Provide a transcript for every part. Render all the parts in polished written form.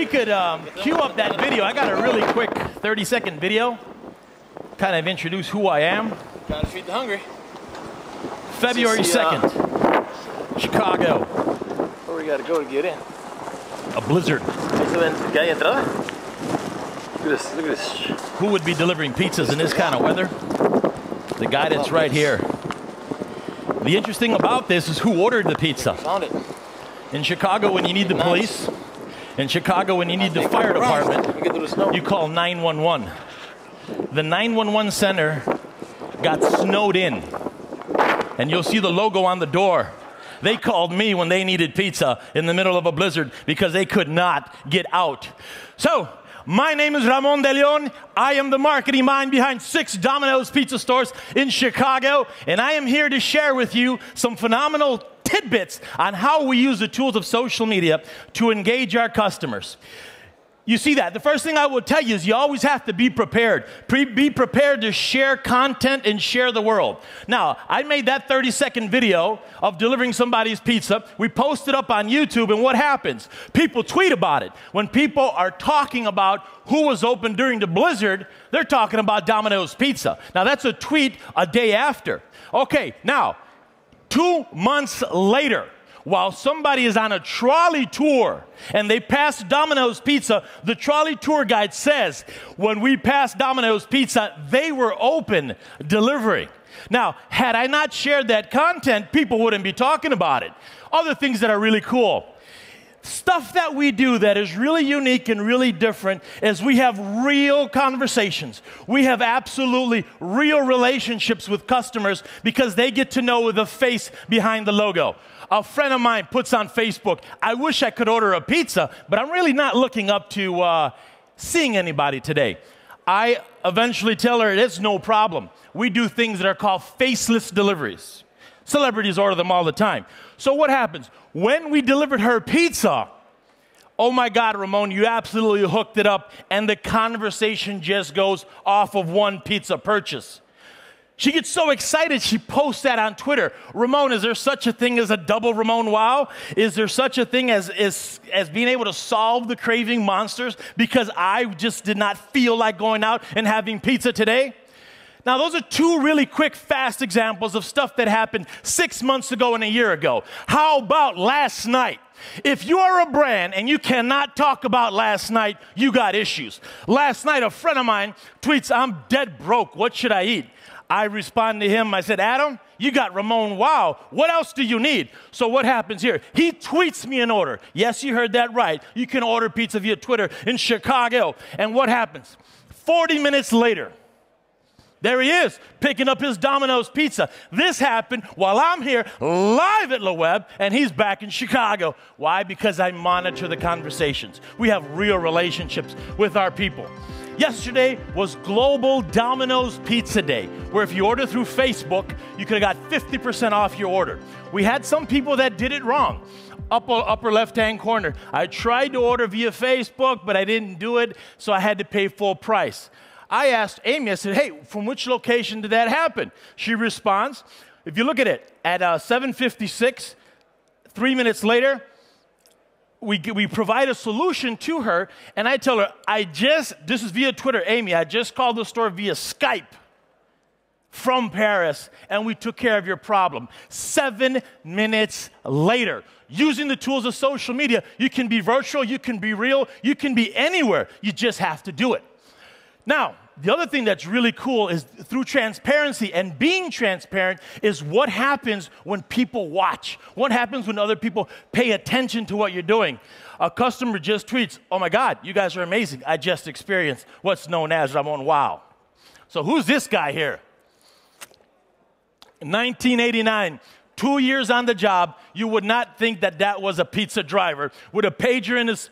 we could cue up that video. I got a really quick 30-second video. Kind of introduce who I am. Gotta feed the hungry. February 2nd, Chicago. Where we gotta go to get in? A blizzard. Look at this, look at this. Who would be delivering pizzas in this kind of weather? The guy that's right here. The interesting about this is who ordered the pizza. Found it. In Chicago, when you need the police, in Chicago, when you need the fire department, you call 911. The 911 center got snowed in, and you'll see the logo on the door. They called me when they needed pizza in the middle of a blizzard because they could not get out. So, my name is Ramon de Leon. I am the marketing mind behind 6 Domino's pizza stores in Chicago, and I am here to share with you some phenomenal tidbits on how we use the tools of social media to engage our customers. You see that? The first thing I will tell you is you always have to be prepared. Be prepared to share content and share the world. Now, I made that 30-second video of delivering somebody's pizza. We posted up on YouTube, and what happens? People tweet about it. When people are talking about who was open during the blizzard, they're talking about Domino's Pizza. Now, that's a tweet a day after. Okay, now, 2 months later, while somebody is on a trolley tour and they pass Domino's Pizza, the trolley tour guide says, when we passed Domino's Pizza, they were open delivering. Now, had I not shared that content, people wouldn't be talking about it. Other things that are really cool. Stuff that we do that is really unique and really different is we have real conversations. We have absolutely real relationships with customers because they get to know the face behind the logo. A friend of mine puts on Facebook, I wish I could order a pizza, but I'm really not looking up to seeing anybody today. I eventually tell her it's no problem. We do things that are called faceless deliveries. Celebrities order them all the time. So what happens? When we delivered her pizza, oh my God, Ramon, you absolutely hooked it up, and the conversation just goes off of one pizza purchase. She gets so excited, she posts that on Twitter. Ramon, is there such a thing as a double Ramon wow? Is there such a thing as being able to solve the craving monsters because I just did not feel like going out and having pizza today? Now, those are 2 really quick, fast examples of stuff that happened 6 months ago and a year ago. How about last night? If you are a brand and you cannot talk about last night, you got issues. Last night, a friend of mine tweets, I'm dead broke. What should I eat? I respond to him. I said, Adam, you got Ramon wow. What else do you need? So what happens here? He tweets me an order. Yes, you heard that right. You can order pizza via Twitter in Chicago. And what happens? 40 minutes later, there he is, picking up his Domino's pizza. This happened while I'm here live at LeWeb, and he's back in Chicago. Why? Because I monitor the conversations. We have real relationships with our people. Yesterday was Global Domino's Pizza Day, where if you order through Facebook, you could have got 50% off your order. We had some people that did it wrong. Upper left-hand corner. I tried to order via Facebook, but I didn't do it, so I had to pay full price. I asked Amy, I said, hey, from which location did that happen? She responds, if you look at it, at 7:56, 3 minutes later, we provide a solution to her, and I tell her, this is via Twitter, Amy, I just called the store via Skype from Paris, and we took care of your problem. 7 minutes later, using the tools of social media, you can be virtual, you can be real, you can be anywhere. You just have to do it. Now, the other thing that's really cool is through transparency and being transparent is what happens when people watch. What happens when other people pay attention to what you're doing. A customer just tweets, oh my God, you guys are amazing. I just experienced what's known as Ramon wow. So who's this guy here? In 1989, 2 years on the job, you would not think that that was a pizza driver with a pager in his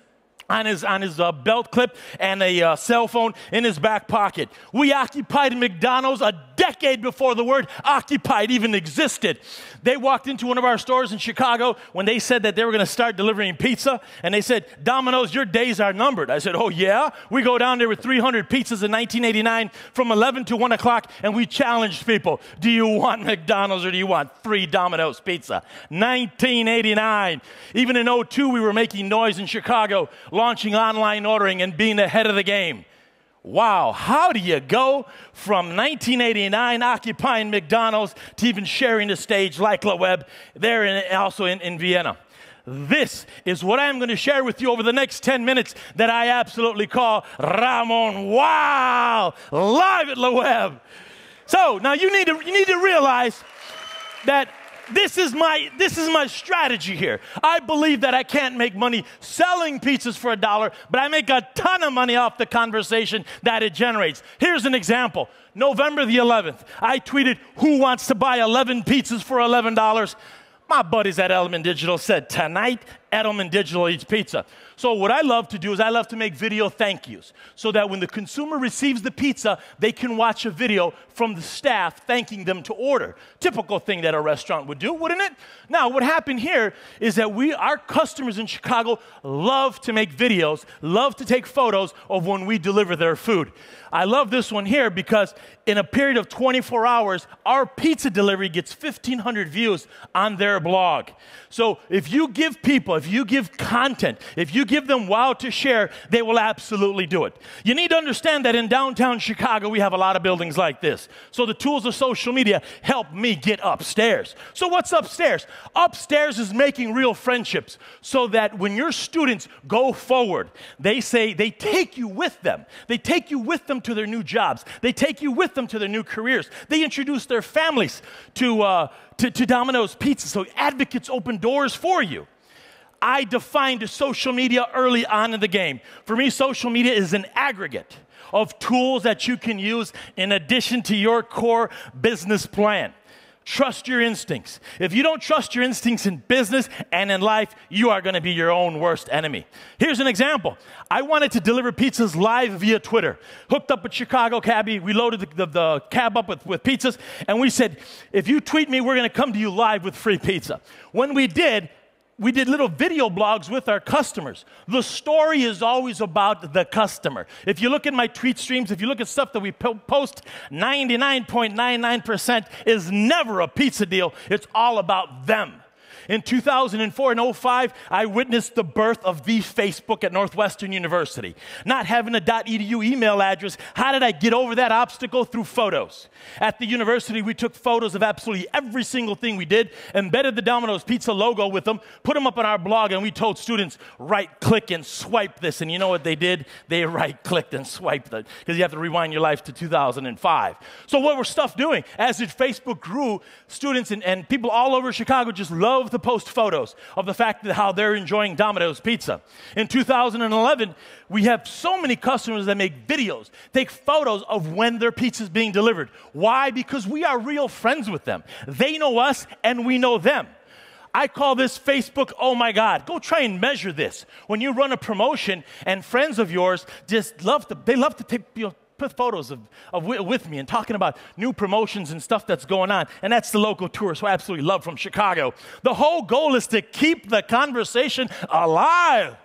on his belt clip and a cell phone in his back pocket. We occupied McDonald's a decade before the word occupied even existed. They walked into one of our stores in Chicago when they said that they were going to start delivering pizza, and they said, Domino's, your days are numbered. I said, oh yeah? We go down there with 300 pizzas in 1989 from 11 to 1 o'clock, and we challenged people. Do you want McDonald's or do you want 3 Domino's pizza? 1989. Even in 02, we were making noise in Chicago. launching online ordering and being ahead of the game. Wow, how do you go from 1989 occupying McDonald's to even sharing the stage like LeWeb there also in Vienna? This is what I'm going to share with you over the next 10 minutes that I absolutely call Ramon Wow, live at LeWeb. So now you need to realize that this is my strategy here. I believe that I can't make money selling pizzas for $1, but I make a ton of money off the conversation that it generates. Here's an example. November the 11th, I tweeted, "Who wants to buy 11 pizzas for $11? My buddies at Edelman Digital said, tonight, Edelman Digital eats pizza. So what I love to do is I love to make video thank yous so that when the consumer receives the pizza, they can watch a video from the staff thanking them to order. Typical thing that a restaurant would do, wouldn't it? Now, what happened here is that our customers in Chicago love to make videos, love to take photos of when we deliver their food. I love this one here because in a period of 24 hours, our pizza delivery gets 1,500 views on their blog. So if you give people, if you give content, if you give them wow to share, they will absolutely do it. You need to understand that in downtown Chicago, we have a lot of buildings like this. So the tools of social media help me get upstairs. So what's upstairs? Upstairs is making real friendships so that when your students go forward, they take you with them. They take you with them to their new jobs. They take you with them to their new careers. They introduce their families to Domino's Pizza, so advocates open doors for you. I defined social media early on in the game. For me, social media is an aggregate of tools that you can use in addition to your core business plan. Trust your instincts. If you don't trust your instincts in business and in life, you are going to be your own worst enemy. Here's an example. I wanted to deliver pizzas live via Twitter. Hooked up with Chicago Cabbie. We loaded the cab up with pizzas. And we said, if you tweet me, we're going to come to you live with free pizza. When we did little video blogs with our customers. The story is always about the customer. If you look at my tweet streams, if you look at stuff that we post, 99.99% is never a pizza deal. It's all about them. In 2004 and 2005, I witnessed the birth of the Facebook at Northwestern University. Not having a .edu email address, how did I get over that obstacle? Through photos. At the university, we took photos of absolutely every single thing we did, embedded the Domino's Pizza logo with them, put them up on our blog, and we told students, right-click and swipe this. And you know what they did? They right-clicked and swiped it, because you have to rewind your life to 2005. So what were stuff doing? As Facebook grew, students and people all over Chicago just loved to post photos of the fact that how they're enjoying Domino's Pizza. In 2011, we have so many customers that make videos, take photos of when their pizza is being delivered. Why? Because we are real friends with them. They know us and we know them. I call this Facebook, oh my God. Go try and measure this. When you run a promotion and friends of yours just love to take, put photos with me and talking about new promotions and stuff that's going on. And that's the local tourist who I absolutely love from Chicago. The whole goal is to keep the conversation alive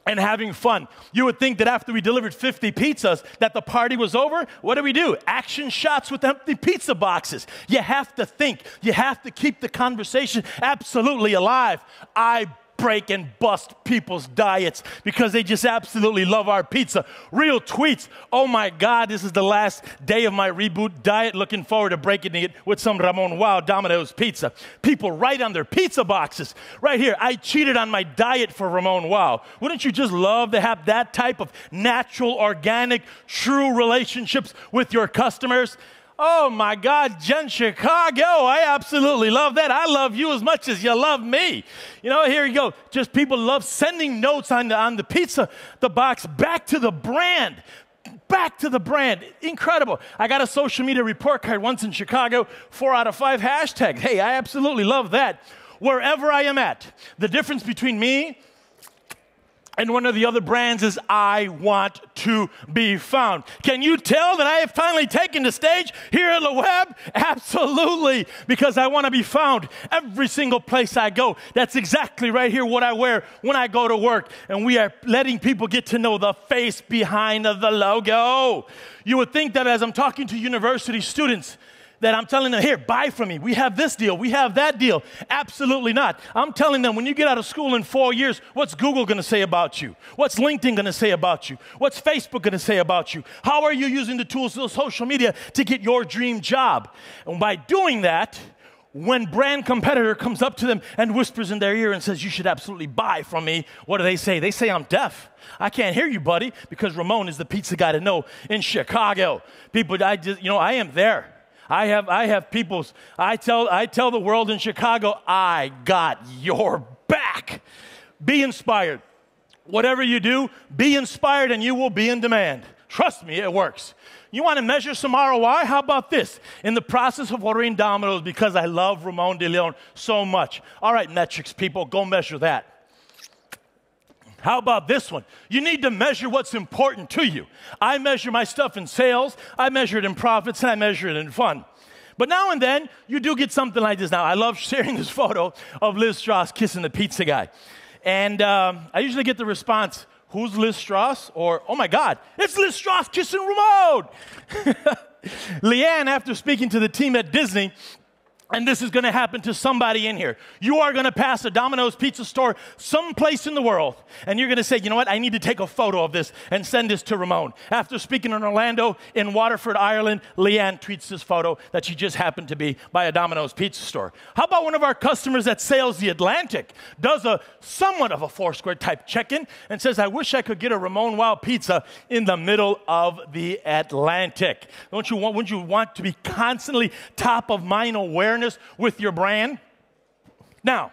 and having fun. You would think that after we delivered 50 pizzas that the party was over. What do? Action shots with empty pizza boxes. You have to think. You have to keep the conversation absolutely alive. I break and bust people's diets because they just absolutely love our pizza. Real tweets. Oh my God, this is the last day of my reboot diet. Looking forward to breaking it with some Ramon Wow Domino's Pizza. People write on their pizza boxes. Right here, I cheated on my diet for Ramon Wow. Wouldn't you just love to have that type of natural, organic, true relationships with your customers? Oh my God, Jen Chicago, I absolutely love that. I love you as much as you love me. You know, here you go. Just people love sending notes on the pizza, the box, back to the brand. Back to the brand. Incredible. I got a social media report card once in Chicago, 4 out of 5 hashtags. Hey, I absolutely love that. Wherever I am at, the difference between me and one of the other brands is I want to be found. Can you tell that I have finally taken the stage here at LeWeb? Absolutely, because I want to be found every single place I go. That's exactly right here what I wear when I go to work. And we are letting people get to know the face behind the logo. You would think that as I'm talking to university students, that I'm telling them, here, buy from me. We have this deal. We have that deal. Absolutely not. I'm telling them, when you get out of school in 4 years, what's Google going to say about you? What's LinkedIn going to say about you? What's Facebook going to say about you? How are you using the tools of social media to get your dream job? And by doing that, when brand competitor comes up to them and whispers in their ear and says, you should absolutely buy from me, what do they say? They say, I'm deaf. I can't hear you, buddy, because Ramon is the pizza guy to know in Chicago. People, I am there. I have people's, I tell the world in Chicago, I got your back. Be inspired. Whatever you do, be inspired and you will be in demand. Trust me, it works. You want to measure some ROI? How about this? In the process of ordering Domino's, because I love Ramon de Leon so much. All right, metrics people, go measure that. How about this one? You need to measure what's important to you. I measure my stuff in sales, I measure it in profits, and I measure it in fun. But now and then, you do get something like this. Now, I love sharing this photo of Liz Strauss kissing the pizza guy. And I usually get the response, who's Liz Strauss? Or, oh my God, it's Liz Strauss kissing Ramon. Leanne, after speaking to the team at Disney, and this is going to happen to somebody in here. You are going to pass a Domino's pizza store someplace in the world, and you're going to say, you know what, I need to take a photo of this and send this to Ramon. After speaking in Orlando, in Waterford, Ireland, Leanne tweets this photo that she just happened to be by a Domino's pizza store. How about one of our customers that sails the Atlantic, does a somewhat of a Foursquare type check-in and says, I wish I could get a Ramon Wow pizza in the middle of the Atlantic. Wouldn't you want to be constantly top of mind awareness with your brand? Now,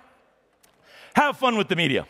have fun with the media.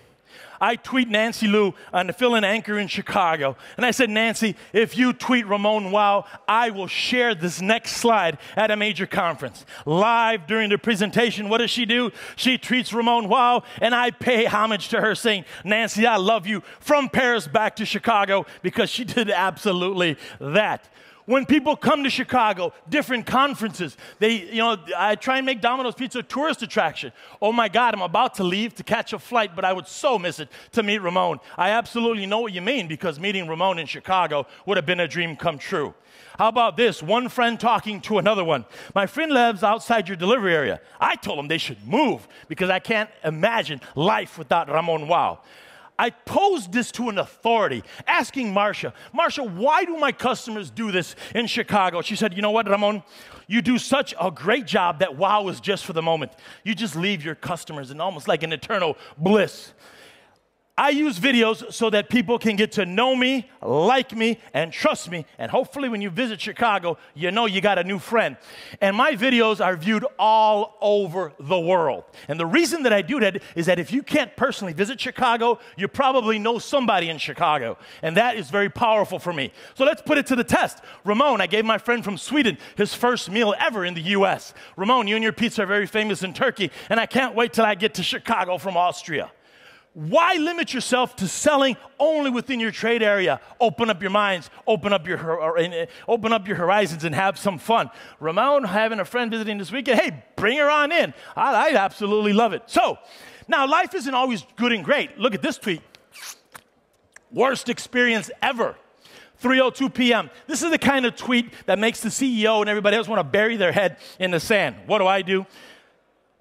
I tweet Nancy Lou on the fill-in anchor in Chicago, and I said, Nancy, if you tweet Ramon Wow, I will share this next slide at a major conference. Live during the presentation, what does she do? She tweets Ramon Wow, and I pay homage to her saying, Nancy, I love you, from Paris back to Chicago, because she did absolutely that. When people come to Chicago, different conferences, I try and make Domino's Pizza a tourist attraction. Oh my God, I'm about to leave to catch a flight, but I would so miss it to meet Ramon. I absolutely know what you mean, because meeting Ramon in Chicago would have been a dream come true. How about this? One friend talking to another one. My friend lives outside your delivery area. I told him they should move, because I can't imagine life without Ramon Wow. I posed this to an authority, asking Marsha, why do my customers do this in Chicago? She said, you know what, Ramon? You do such a great job that wow is just for the moment. You just leave your customers in almost like an eternal bliss. I use videos so that people can get to know me, like me, and trust me. And hopefully when you visit Chicago, you know you got a new friend. And my videos are viewed all over the world. And the reason that I do that is that if you can't personally visit Chicago, you probably know somebody in Chicago. And that is very powerful for me. So let's put it to the test. Ramon, I gave my friend from Sweden his first meal ever in the U.S. Ramon, you and your pizza are very famous in Turkey, and I can't wait till I get to Chicago from Austria. Why limit yourself to selling only within your trade area? Open up your minds, open up your horizons, and have some fun. Ramon, having a friend visiting this weekend, hey, bring her on in. I absolutely love it. So, now life isn't always good and great. Look at this tweet. Worst experience ever. 3:02 p.m. This is the kind of tweet that makes the CEO and everybody else want to bury their head in the sand. What do?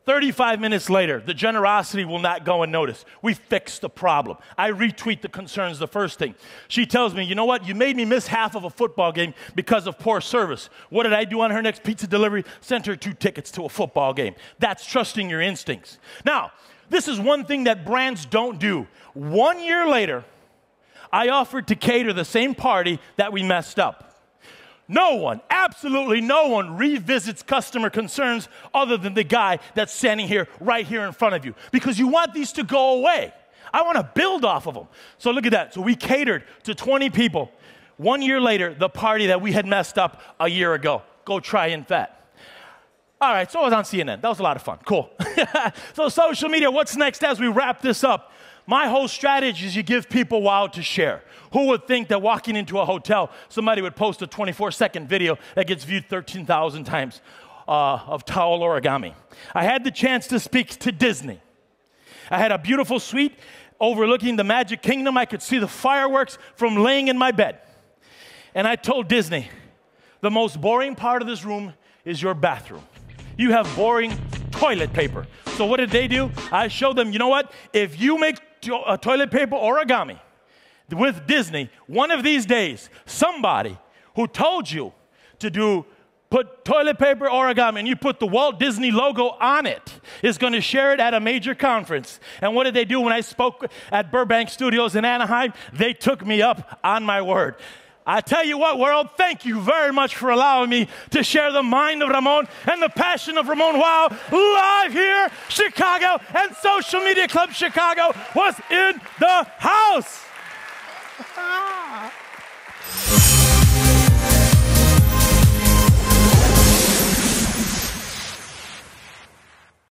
35 minutes later, the generosity will not go unnoticed. We fixed the problem. I retweet the concerns, the first thing. She tells me, you know what? You made me miss half of a football game because of poor service. What did I do on her next pizza delivery? Sent her 2 tickets to a football game. That's trusting your instincts. Now, this is one thing that brands don't do. 1 year later, I offered to cater the same party that we messed up. No one, absolutely no one, revisits customer concerns other than the guy that's standing here, right here in front of you, because you want these to go away. I want to build off of them. So look at that. So we catered to 20 people. 1 year later, the party that we had messed up a year ago. Go try in fat. All right, so I was on CNN. That was a lot of fun. Cool. So social media, what's next as we wrap this up? My whole strategy is you give people wow to share. Who would think that walking into a hotel, somebody would post a 24-second video that gets viewed 13,000 times of towel origami? I had the chance to speak to Disney. I had a beautiful suite overlooking the Magic Kingdom. I could see the fireworks from laying in my bed. And I told Disney, the most boring part of this room is your bathroom. You have boring toilet paper. So what did they do? I showed them, you know what? If you make toilet paper origami with Disney, one of these days, somebody who told you to put toilet paper origami and you put the Walt Disney logo on it is going to share it at a major conference. And what did they do when I spoke at Burbank Studios in Anaheim? They took me up on my word. I tell you what, world, thank you very much for allowing me to share the mind of Ramon and the passion of Ramon. Wow, live here, Chicago, and Social Media Club Chicago was in the house.